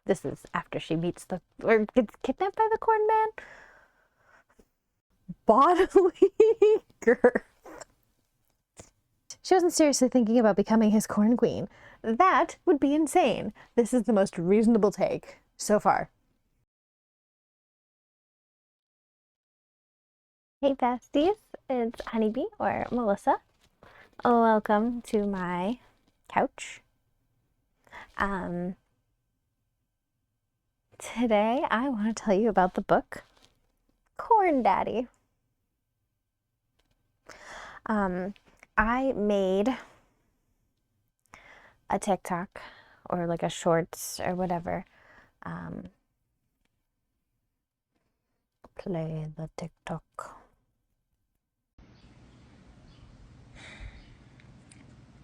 This is after she meets or gets kidnapped by the corn man. Bodily girth. She wasn't seriously thinking about becoming his corn queen. That would be insane. This is the most reasonable take so far. Hey besties, it's Honeybee or Melissa. Welcome to my couch. Today I want to tell you about the book Corn Daddy. I made a TikTok or like a shorts or whatever. Play the TikTok.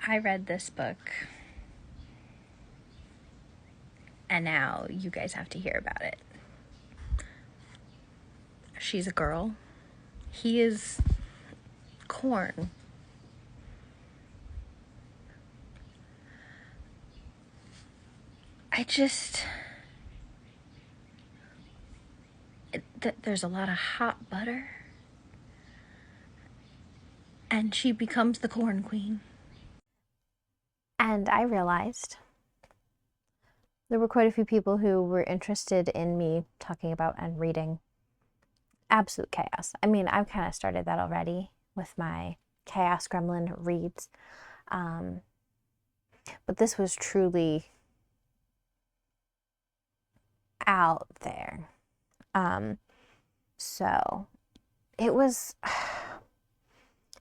I read this book and now you guys have to hear about it. She's a girl. He is corn. There's a lot of hot butter. And she becomes the corn queen. And I realized there were quite a few people who were interested in me talking about and reading absolute chaos. I mean, I've kind of started that already with my Chaos Gremlin reads. But this was truly out there. So it was,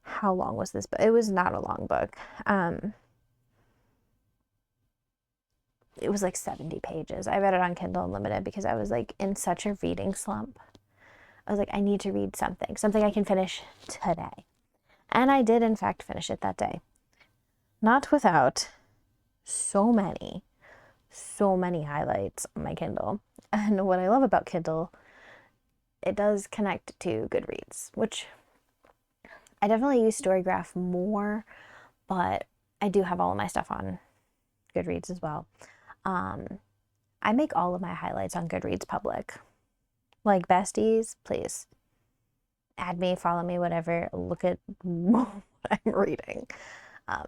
how long was this book? It was not a long book. It was like 70 pages. I read it on Kindle Unlimited because I was like in such a reading slump. I was like, I need to read something I can finish today. And I did in fact finish it that day. Not without so many highlights on my Kindle. And what I love about Kindle, it does connect to Goodreads, which I definitely use Storygraph more, but I do have all of my stuff on Goodreads as well. I make all of my highlights on Goodreads public. Like besties, please add me, follow me, whatever. Look at what I'm reading.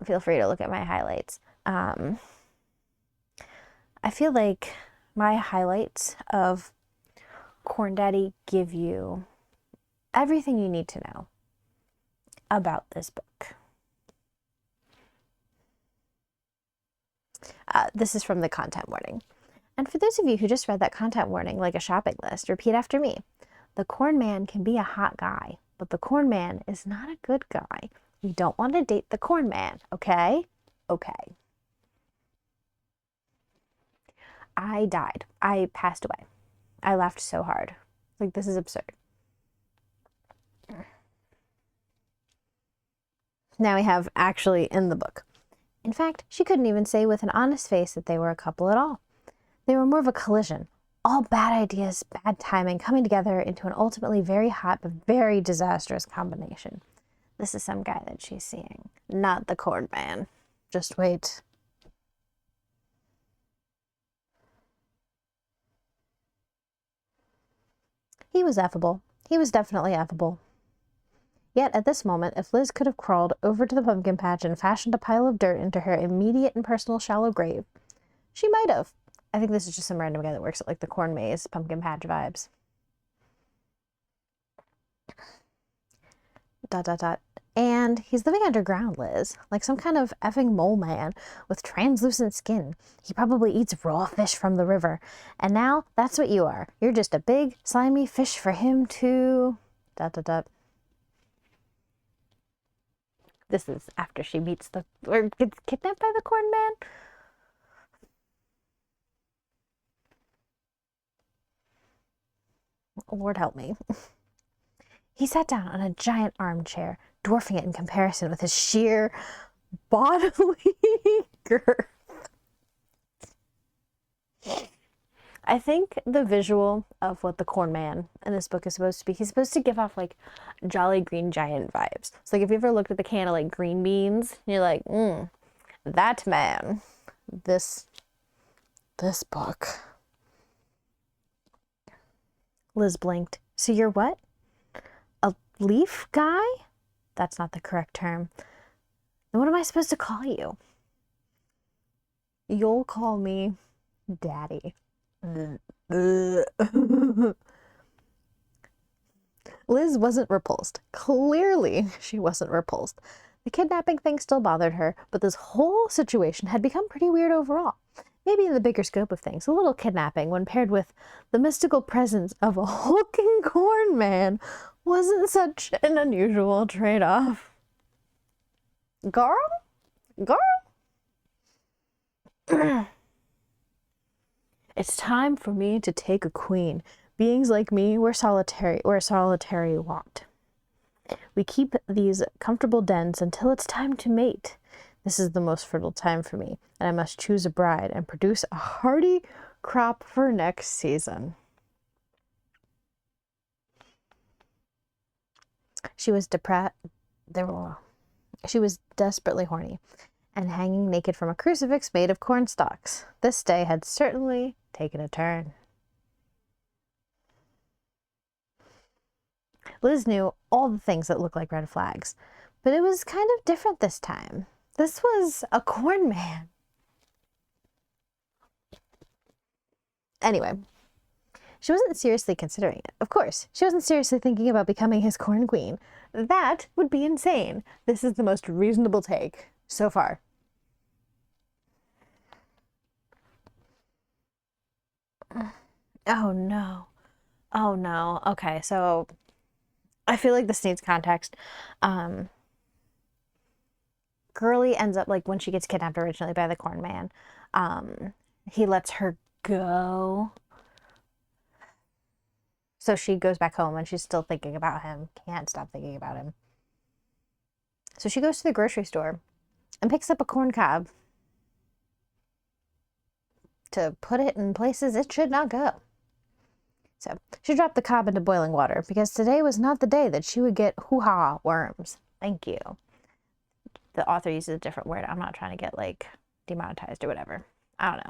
Feel free to look at my highlights. I feel like my highlights of Corn Daddy give you everything you need to know about this book. This is from the content warning. And for those of you who just read that content warning like a shopping list, repeat after me. The corn man can be a hot guy, but the corn man is not a good guy. You don't want to date the corn man, okay? Okay. I died. I passed away. I laughed so hard. Like, this is absurd. Now we have actually in the book. In fact, she couldn't even say with an honest face that they were a couple at all. They were more of a collision. All bad ideas, bad timing, coming together into an ultimately very hot but very disastrous combination. This is some guy that she's seeing, not the corn man. Just wait. He was affable. He was definitely affable. Yet at this moment, if Liz could have crawled over to the pumpkin patch and fashioned a pile of dirt into her immediate and personal shallow grave, she might have. I think this is just some random guy that works at like the corn maze, pumpkin patch vibes. ... And he's living underground, Liz, like some kind of effing mole man with translucent skin. He probably eats raw fish from the river. And now that's what you are. You're just a big, slimy fish for him to... ... This is after she meets or gets kidnapped by the corn man. Lord help me. He sat down on a giant armchair, dwarfing it in comparison with his sheer bodily girth. I think the visual of what the corn man in this book is supposed to be, he's supposed to give off like Jolly Green Giant vibes. So like if you ever looked at the can of like green beans, you're like, that man, this book. Liz blinked. So you're what? A leaf guy? That's not the correct term. Then what am I supposed to call you? You'll call me Daddy. Liz wasn't repulsed. Clearly, she wasn't repulsed. The kidnapping thing still bothered her, but this whole situation had become pretty weird overall. Maybe in the bigger scope of things, a little kidnapping, when paired with the mystical presence of a hulking corn man, wasn't such an unusual trade-off. Girl? It's time for me to take a queen. Beings like me, we're solitary wont. We keep these comfortable dens until it's time to mate. This is the most fertile time for me, and I must choose a bride and produce a hearty crop for next season. She was desperately horny and hanging naked from a crucifix made of corn stalks. This day had certainly taken a turn. Liz knew all the things that looked like red flags, but it was kind of different this time. This was a corn man. Anyway, she wasn't seriously considering it. Of course, she wasn't seriously thinking about becoming his corn queen. That would be insane. This is the most reasonable take so far. Oh no. Oh no. Okay, so I feel like this needs context. Girly ends up, like, when she gets kidnapped originally by the corn man, he lets her go. So she goes back home and she's still thinking about him. Can't stop thinking about him. So she goes to the grocery store and picks up a corn cob to put it in places it should not go. So she dropped the cob into boiling water because today was not the day that she would get hoo-ha worms. Thank you. The author uses a different word. I'm not trying to get, like, demonetized or whatever. I don't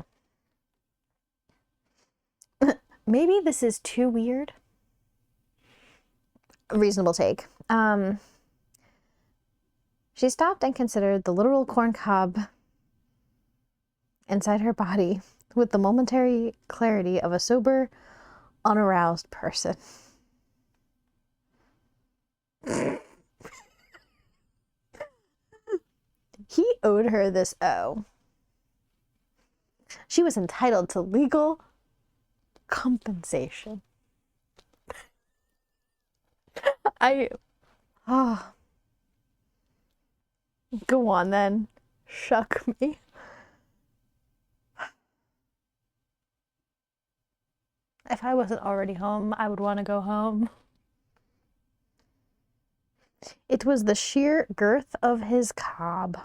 know. Maybe this is too weird. Reasonable take. She stopped and considered the literal corn cob inside her body with the momentary clarity of a sober, unaroused person. He owed her this O. She was entitled to legal compensation. Go on then. Shuck me. If I wasn't already home, I would want to go home. It was the sheer girth of his cob.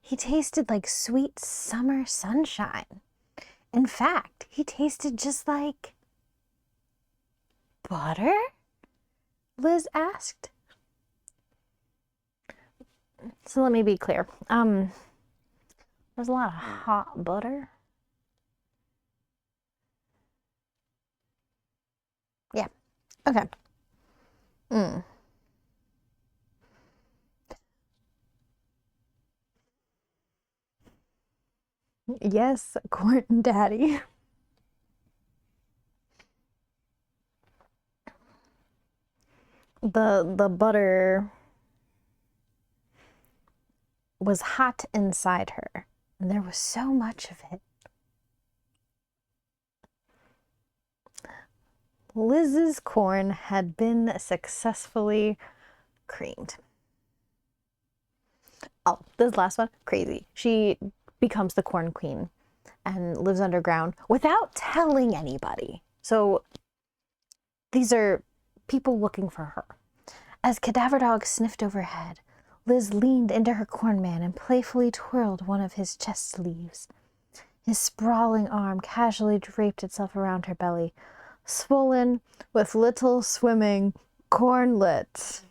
He tasted like sweet summer sunshine. In fact, he tasted just like butter? Liz asked. So let me be clear. There's a lot of hot butter. Yeah. Okay. Yes, corn daddy. The butter was hot inside her, and there was so much of it. Liz's corn had been successfully creamed. Oh, this last one, crazy. She becomes the corn queen and lives underground without telling anybody. So these are people looking for her. As Cadaver Dog sniffed overhead, Liz leaned into her corn man and playfully twirled one of his chest sleeves. His sprawling arm casually draped itself around her belly, swollen with little swimming cornlets.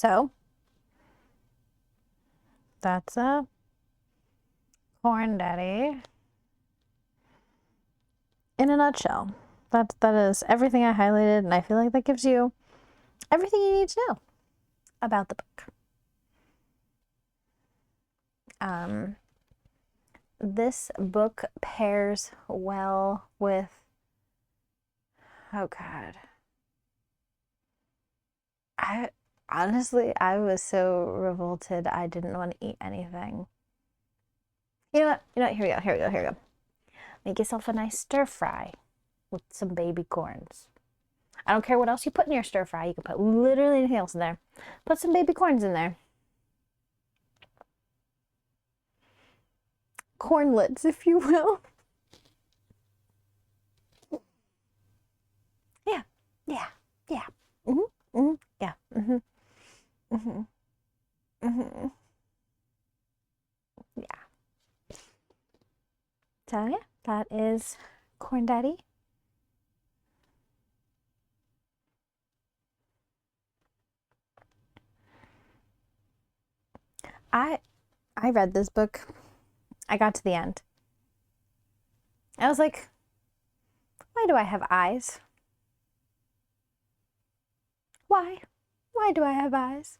So that's a Corn Daddy in a nutshell. That is everything I highlighted, and I feel like that gives you everything you need to know about the book. This book pairs well with, oh God, I was so revolted I didn't want to eat anything. You know what, here we go. Make yourself a nice stir fry with some baby corns. I don't care what else you put in your stir fry. You can put literally anything else in there. Put some baby corns in there. Cornlets, if you will. Yeah. Yeah. Yeah. So yeah, that is Corn Daddy. I read this book. I got to the end. I was like, why do I have eyes? Why? Why do I have eyes?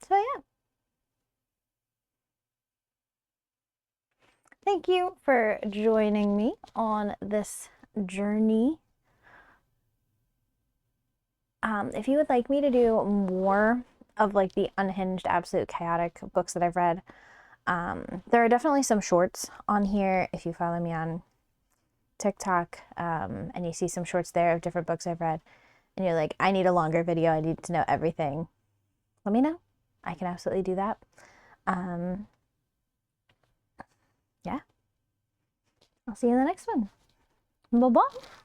So yeah. Thank you for joining me on this journey. If you would like me to do more of like the unhinged, absolute chaotic books that I've read, there are definitely some shorts on here. If you follow me on TikTok, and you see some shorts there of different books I've read, and you're like, I need a longer video, I need to know everything, let me know. I can absolutely do that. Yeah. I'll see you in the next one. Bye-bye.